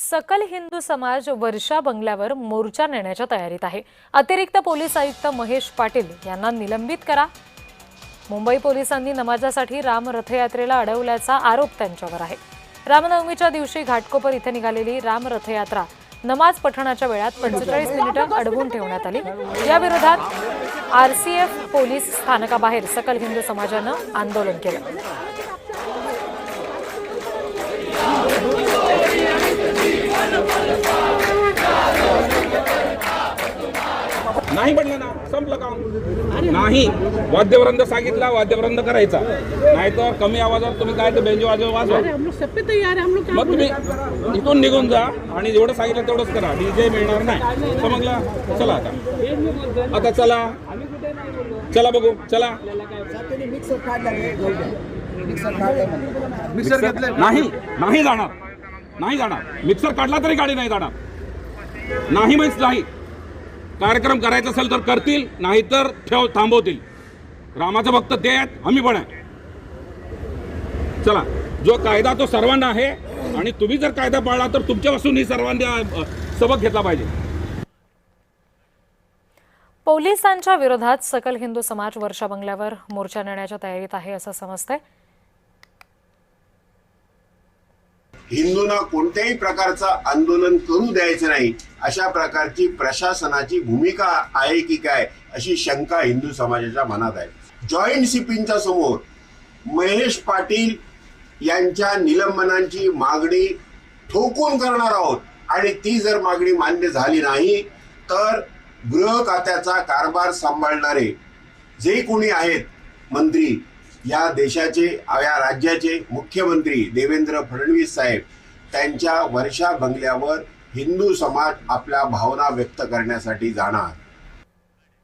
सकल हिंदू समाज वर्षा बंगल्यावर मोर्चा नेण्याच्या तयारीत आहे। अतिरिक्त पोलीस आयुक्त महेश पाटील यांना निलंबित करा। मुंबई पोलिसांनी नमाजासाठी राम रथयात्रेला अडवल्याचा आरोप त्यांच्यावर आहे। रामनवमीच्या दिवशी घाटकोपर इथे निघालेली राम रथयात्रा नमाज पठणाच्या वेळात 45 मिनिटं अडवून ठेवण्यात आली। या विरोधात आरसीएफ पोलीस स्थानकाबाहेर सकल हिंदू समाजानं आंदोलन केलं। नाही म्हणलं ना, संपलं काम। नाही वाद्यवृंद सांगितला, वाद्यवृंद करायचा, नाहीतर कमी आवाजात तुम्ही काय ते बेंजो वाजवा। मग तुम्ही इथून निघून जा आणि जेवढं सांगितलं तेवढंच करा। डीजे मिळणार नाही, समजलं? चला आता चला चला बघू, चला। नाही जाणार, नाही जाणार। मिक्सर काढला तरी गाडी नाही जाणार। नाही म्हणजे नाही। कार्यक्रम करायचा असेल तर करतील, नाही तर थांबवतील। रामाचं भक्त ते आहेत, आम्ही पण आहे। चला, जो कायदा तो सर्वांना आहे आणि तुम्ही जर कायदा पाळला तर तुमच्यापासून ही सर्वांनी सबक घेतला पाहिजे। पोलिसांच्या विरोधात सकल हिंदू समाज वर्षा बंगल्यावर मोर्चा नेण्याच्या तयारीत आहे असं समजतंय। हिंदूंना कोणत्याही प्रकारचं आंदोलन करू द्यायचं नाही, अशा प्रकारची प्रशासनाची भूमिका आहे की काय अशी शंका हिंदू समाजाच्या मनात आहे। जॉईंट सीपींच्या समोर महेश पाटील यांच्या निलंबनाची मागणी ठोकून करणार आहोत आणि ती जर मागणी मान्य झाली नाही तर गृह खात्याचा कारभार सांभाळणारे जे कोणी आहेत मंत्री, या देशाचे, या राज्याचे मुख्यमंत्री देवेंद्र फडणवीस साहेब, त्यांच्या वर्षा बंगल्यावर हिंदू समाज आपल्या भावना व्यक्त करण्यासाठी जाणार।